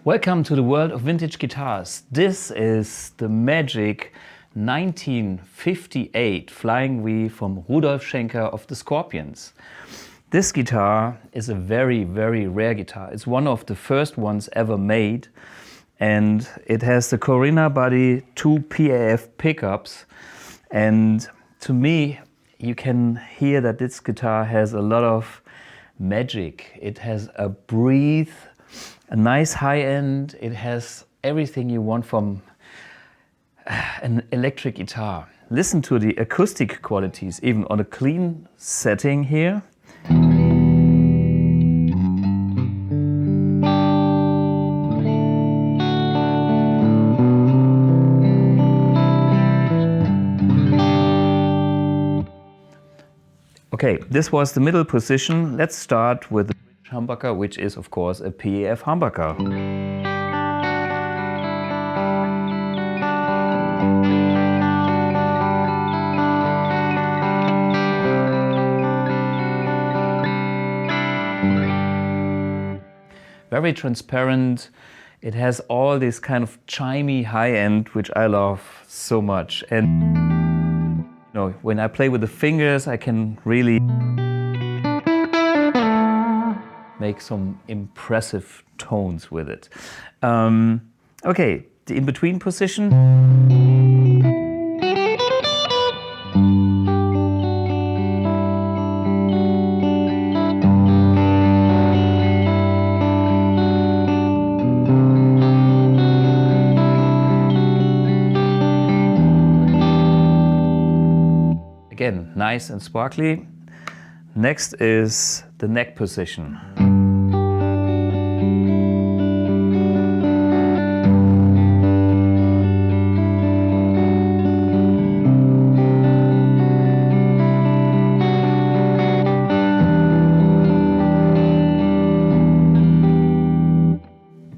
Welcome to the world of vintage guitars. This is the magic 1958 Flying-V from Rudolf Schenker of the Scorpions. This guitar is a very, very rare guitar. It's one of the first ones ever made, and it has the Corinna body, 2 PAF pickups, and to me you can hear that this guitar has a lot of magic. It has a breathe, a nice high end. It has everything you want from an electric guitar. Listen to the acoustic qualities, even on a clean setting here. Okay, this was the middle position. Let's start with the humbucker, which is of course a PAF humbucker. Very transparent. It has all this kind of chimey high end, which I love so much. And you know, when I play with the fingers, I can really make some impressive tones with it. Okay, the in-between position. Again, nice and sparkly. Next is the neck position.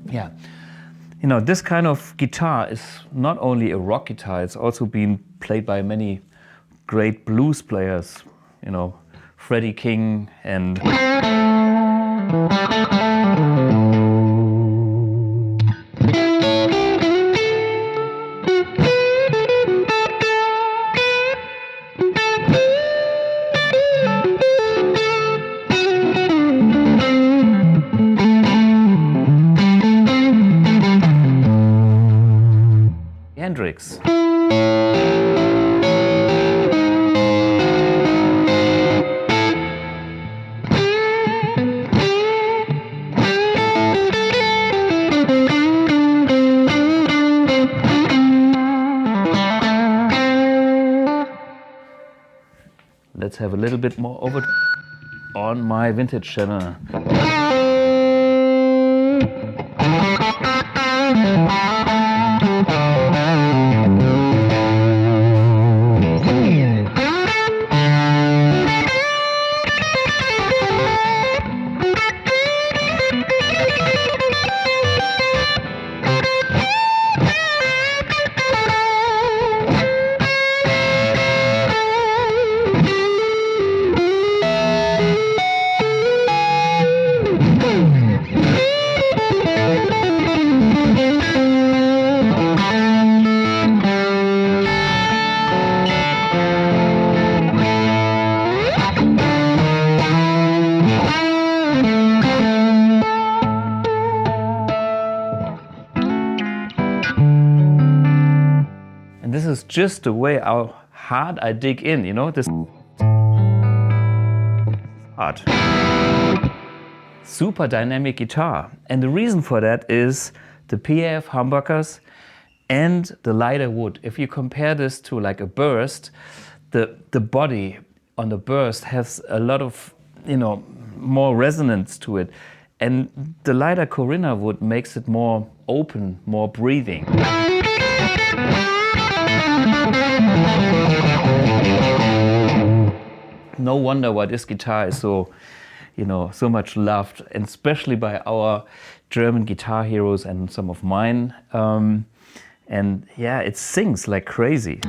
Yeah, you know, this kind of guitar is not only a rock guitar, it's also been played by many great blues players, you know, Freddie King and Hendrix. Let's have a little bit more over on my vintage channel. This is just the way how hard I dig in, you know, this hard. Super dynamic guitar. And the reason for that is the PAF humbuckers and the lighter wood. If you compare this to like a burst, the body on the burst has a lot of, you know, more resonance to it. And the lighter Corinna wood makes it more open, more breathing. No wonder why this guitar is so, you know, so much loved, and especially by our German guitar heroes and some of mine. And yeah, it sings like crazy.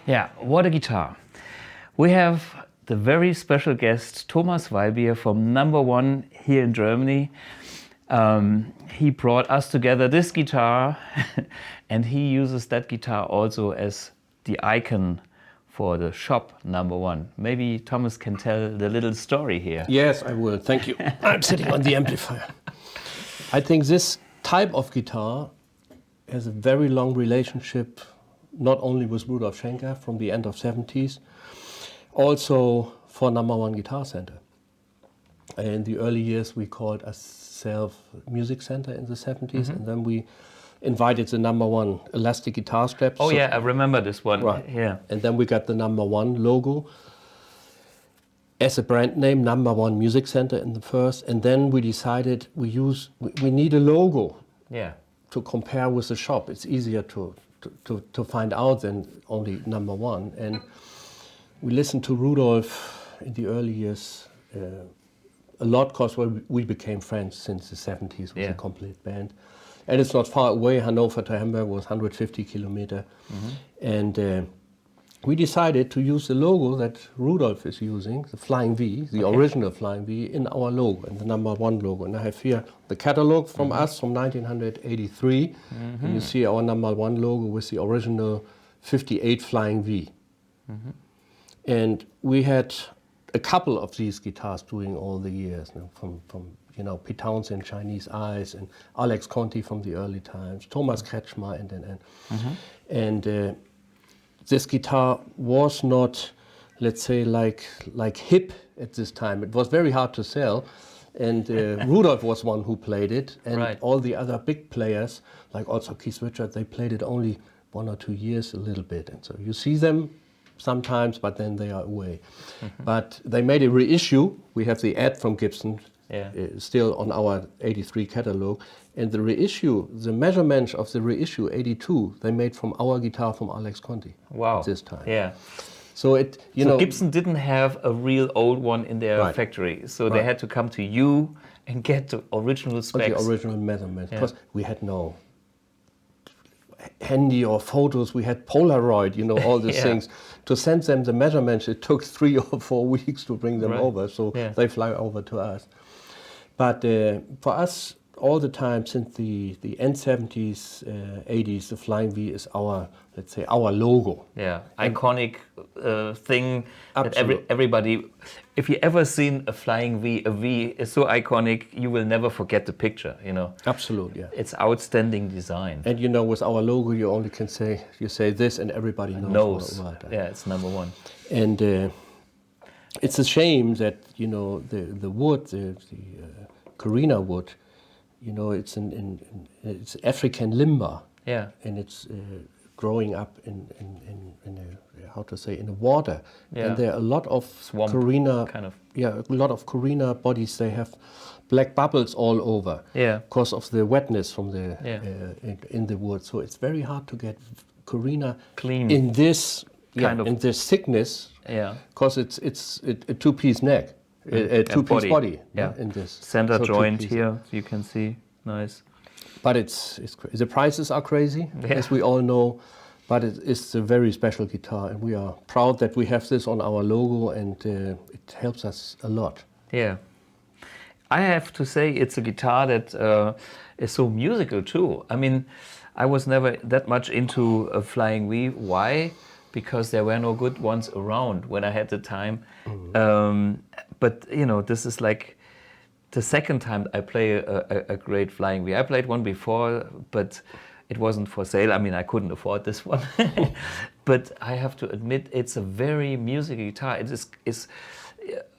Yeah, what a guitar. We have the very special guest Thomas Weibier from #1 here in Germany. He brought us together this guitar and he uses that guitar also as the icon for the shop #1. Maybe Thomas can tell the little story here. Yes, I will. Thank you. I'm sitting on the amplifier. I think this type of guitar has a very long relationship, not only with Rudolf Schenker from the end of 70s, also for #1 Guitar Center. In the early years, we called ourselves Music Center in the 70s, and then we invited the #1 elastic guitar straps. Oh yeah, I remember this one. Right. Yeah. And then we got the #1 logo as a brand name, #1 Music Center in the first, and then we decided we need a logo Yeah. to compare with the shop. It's easier to find out than only #1. And we listened to Rudolf in the early years a lot, because we became friends since the 70s with a complete band. And it's not far away. Hanover to Hamburg was 150 kilometers. And we decided to use the logo that Rudolf is using, the Flying-V, the original Flying-V, in our logo, in the #1 logo. And I have here the catalog from us from 1983. And you see our #1 logo with the original 58 Flying-V. And we had a couple of these guitars during all the years, from Pete Townsend, Chinese Eyes, and Alex Conti from the early times, Thomas Kretschmer, and this guitar was not, let's say, like hip at this time. It was very hard to sell, and Rudolf was one who played it, and all the other big players, like also Keith Richards, they played it only 1 or 2 years, a little bit, and so you see them sometimes, but then they are away. But they made a reissue. We have the ad from Gibson still on our 83 catalog. And the reissue, the measurements of the reissue 82, they made from our guitar from Alex Conti. Wow. At this time. Yeah. So Gibson didn't have a real old one in their factory, so they had to come to you and get the original specs. The original measurements, because we had no handy or photos, we had Polaroid, all these things. To send them the measurements, it took 3 or 4 weeks to bring them over, so they fly over to us. But for us, all the time since the end 70s, 80s, the Flying-V is our, let's say, our logo. Yeah, iconic thing that everybody, if you ever seen a Flying-V, a V is so iconic, you will never forget the picture, Absolutely, yeah. It's outstanding design. And with our logo, you only can say this and everybody knows. Yeah, it's #1. And it's a shame that, the wood, the Carina wood, it's it's African limber. Yeah. And it's growing up in the water. Yeah. And there are a lot of swamp Carina, kind of. Yeah, a lot of Carina bodies. They have black bubbles all over. Yeah. Because of the wetness from the in the wood. So it's very hard to get Carina clean in this kind of in this thickness. Yeah. Because it's a two-piece neck. A two-piece body in this center joint here, you can see. Nice. But the prices are crazy, as we all know. But it's a very special guitar, and we are proud that we have this on our logo, and it helps us a lot. Yeah. I have to say it's a guitar that is so musical too. I mean, I was never that much into a Flying-V. Why? Because there were no good ones around when I had the time. But this is like the second time I play a great Flying-V. I played one before, but it wasn't for sale. I mean, I couldn't afford this one. but I have to admit it's a very musical guitar.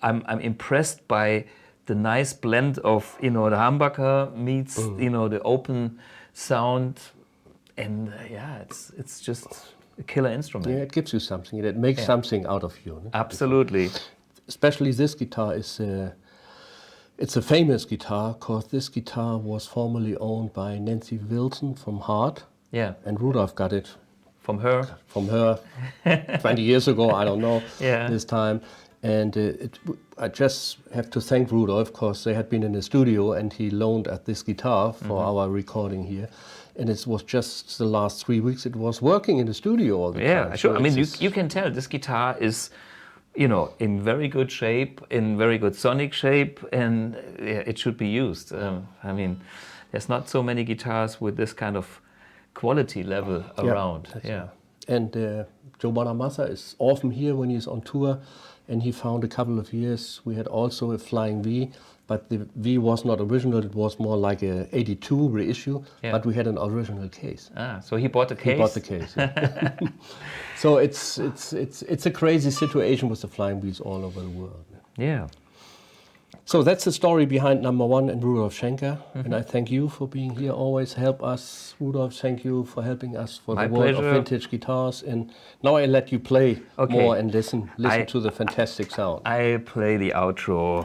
I'm impressed by the nice blend of the humbucker meets the open sound, and it's just a killer instrument. Yeah, it gives you something. It makes something out of you. No? Absolutely. Especially this guitar is it's a famous guitar because this guitar was formerly owned by Nancy Wilson from Hart. Yeah. And Rudolf got it from her 20 years ago, I don't know, this time. And I just have to thank Rudolf because they had been in the studio and he loaned at this guitar for our recording here. And it was just the last 3 weeks it was working in the studio all the time. Yeah, sure. So I mean, you can tell this guitar is, in very good shape, in very good sonic shape, and it should be used. I mean, there's not so many guitars with this kind of quality level around. Yeah. And Joe Bonamassa is often here when he's on tour, and he found a couple of years we had also a Flying-V, but the V was not original. It was more like a '82 reissue, but we had an original case. So he bought the case. He bought the case. Yeah. So it's a crazy situation with the Flying-Vs all over the world. Yeah. So that's the story behind number one and Rudolf Schenker. And I thank you for being here. Always help us. Rudolf, thank you for helping us for My the world pleasure. of vintage guitars. And now I let you play more and listen to the fantastic sound. I play the outro.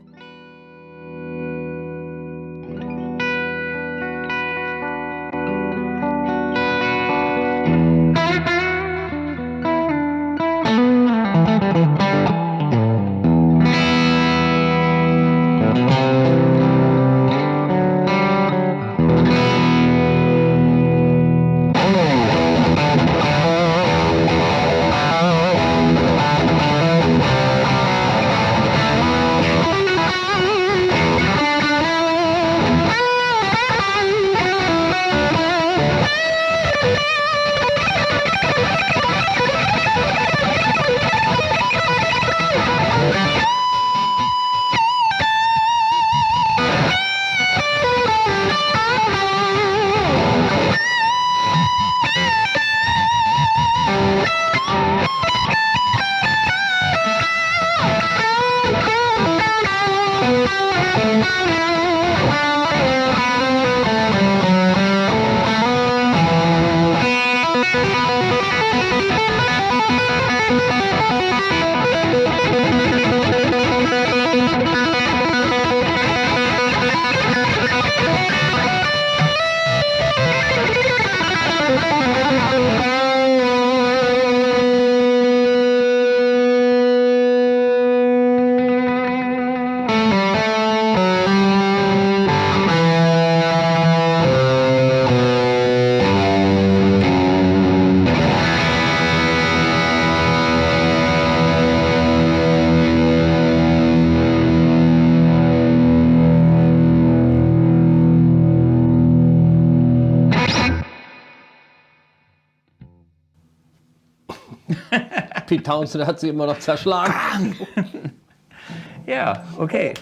Pete Townsend hat sie immer noch zerschlagen. Ja, okay.